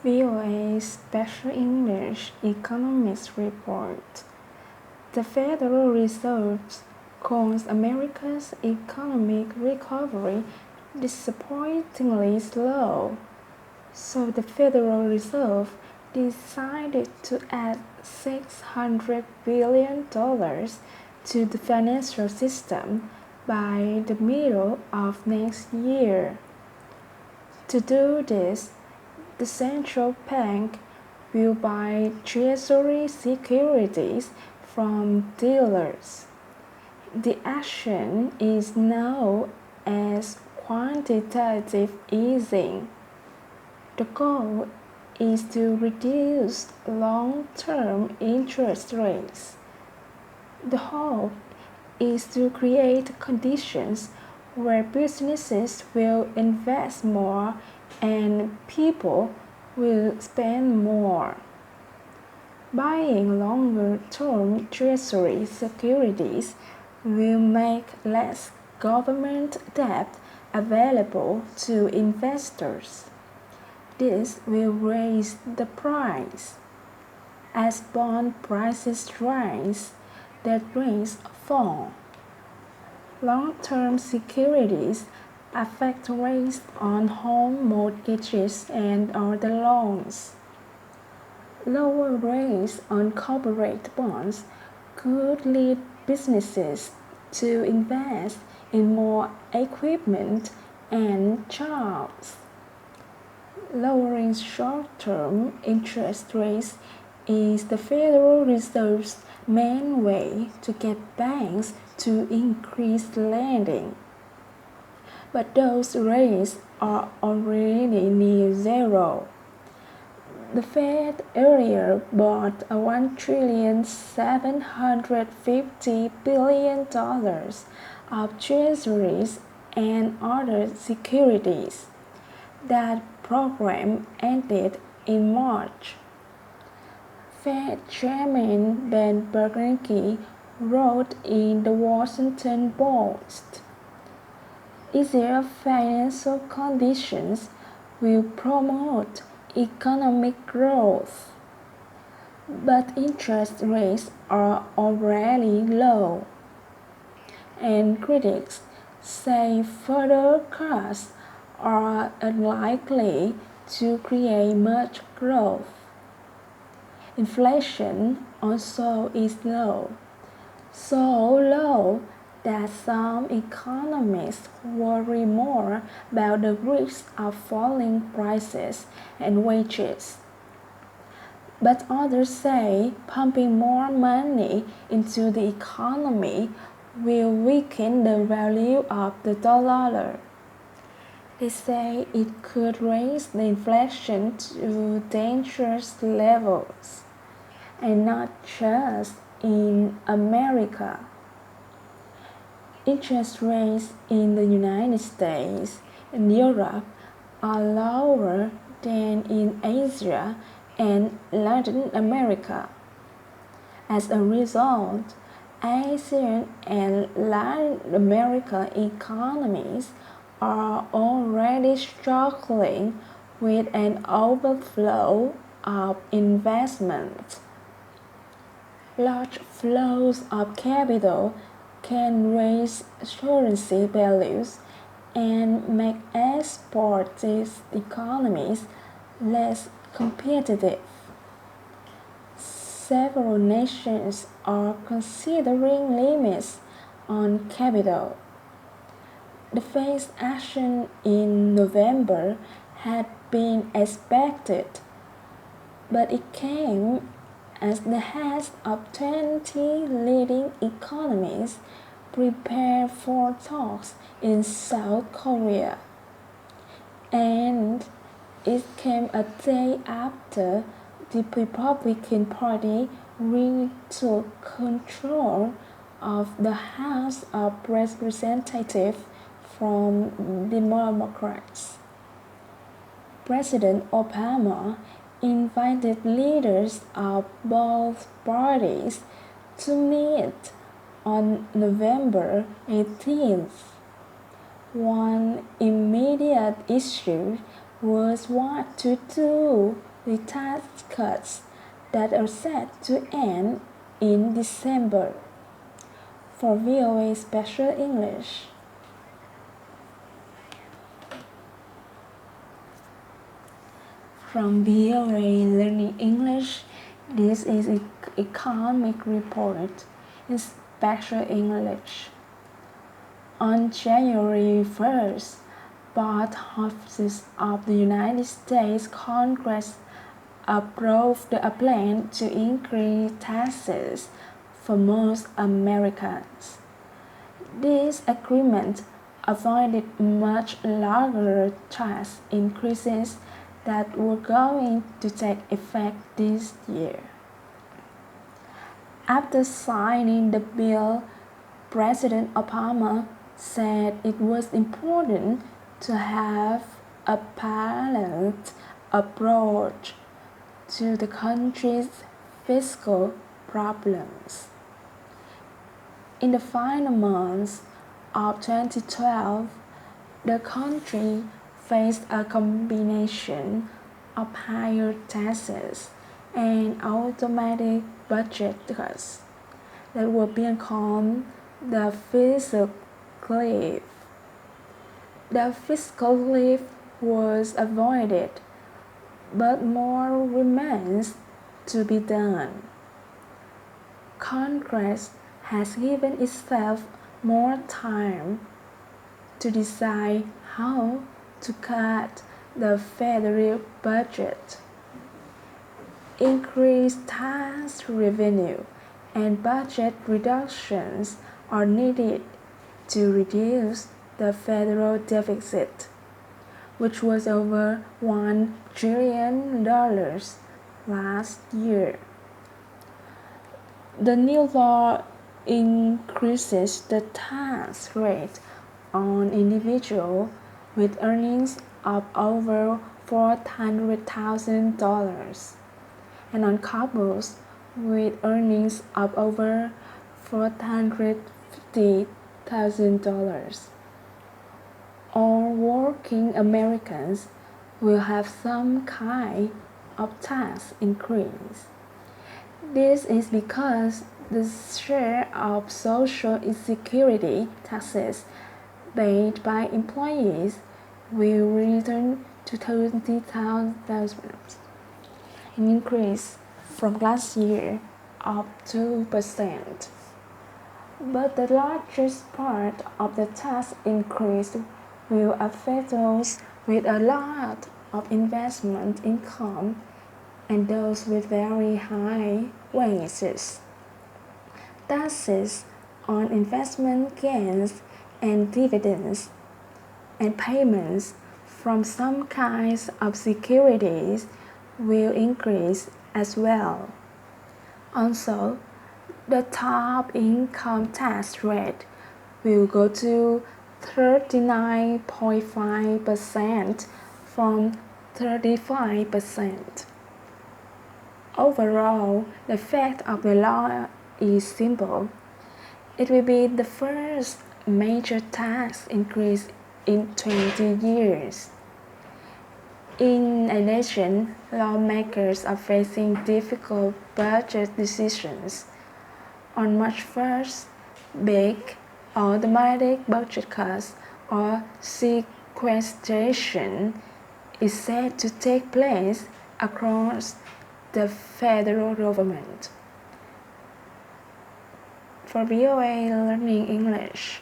Voa Special English Economics Report. The Federal Reserve calls America's economic recovery disappointingly slow. So the Federal Reserve decided to add $600 billion to the financial system by the middle of next year. To do this, the central bank will buy Treasury securities from dealers. The action is known as quantitative easing. The goal is to reduce long-term interest rates. The hope is to create conditions where businesses will invest more and people will spend more. Buying longer-term Treasury securities will make less government debt available to investors. This will raise the price. As bond prices rise, their rates fall. Long-term securities affect rates on home mortgages and other loans. Lower rates on corporate bonds could lead businesses to invest in more equipment and jobs. Lowering short-term interest rates is the Federal Reserve's main way to get banks to increase lending. But those rates are already near zero. The Fed earlier bought $1,750 billion of treasuries and other securities. That program ended in March. Fed Chairman Ben Bernanke wrote in the Washington Post, "Easier financial conditions will promote economic growth, but interest rates are already low." And critics say further cuts are unlikely to create much growth. Inflation also is low, so low that some economists worry more about the risk of falling prices and wages. But others say pumping more money into the economy will weaken the value of the dollar. They say it could raise the inflation to dangerous levels, and not just in America. Interest rates in the United States and Europe are lower than in Asia and Latin America. As a result, Asian and Latin American economies are already struggling with an overflow of investment. Large flows of capital can raise currency values and make exportive economies less competitive. Several nations are considering limits on capital. The Fed's action in November had been expected, but it came as the heads of 20 leading economies prepare for talks in South Korea. And it came a day after the Republican Party retook control of the House of Representatives from Democrats. President Obama invited leaders of both parties to meet on November 18th. One immediate issue was what to do with tax cuts that are set to end in December. For Voa Special English. From Voa Learning English, this is an economic report in Special English. On January 1st, both houses of the United States Congress approved a plan to increase taxes for most Americans. This agreement avoided much larger tax increases that were going to take effect this year. After signing the bill, President Obama said it was important to have a balanced approach to the country's fiscal problems. In the final months of 2012, the country faced a combination of higher taxes and automatic budget cuts that were being called the fiscal cliff. The fiscal cliff was avoided, but more remains to be done. Congress has given itself more time to decide how to cut the federal budget. Increased tax revenue and budget reductions are needed to reduce the federal deficit, which was over $1 trillion last year. The new law increases the tax rate on individuals with earnings of over $400,000 and on couples with earnings of over $450,000. All working Americans will have some kind of tax increase. This is because the share of Social Security taxes paid by employees will return to $20,000, an increase from last year of 2%. But the largest part of the tax increase will affect those with a lot of investment income and those with very high wages. Taxes on investment gains and dividends and payments from some kinds of securities will increase as well. Also, the top income tax rate will go to 39.5% from 35%. Overall, the effect of the law is simple. It will be the first major tax increase in 20 years. In addition, lawmakers are facing difficult budget decisions. On March 1st, big automatic budget cuts or sequestration is set to take place across the federal government. For Voa Learning English,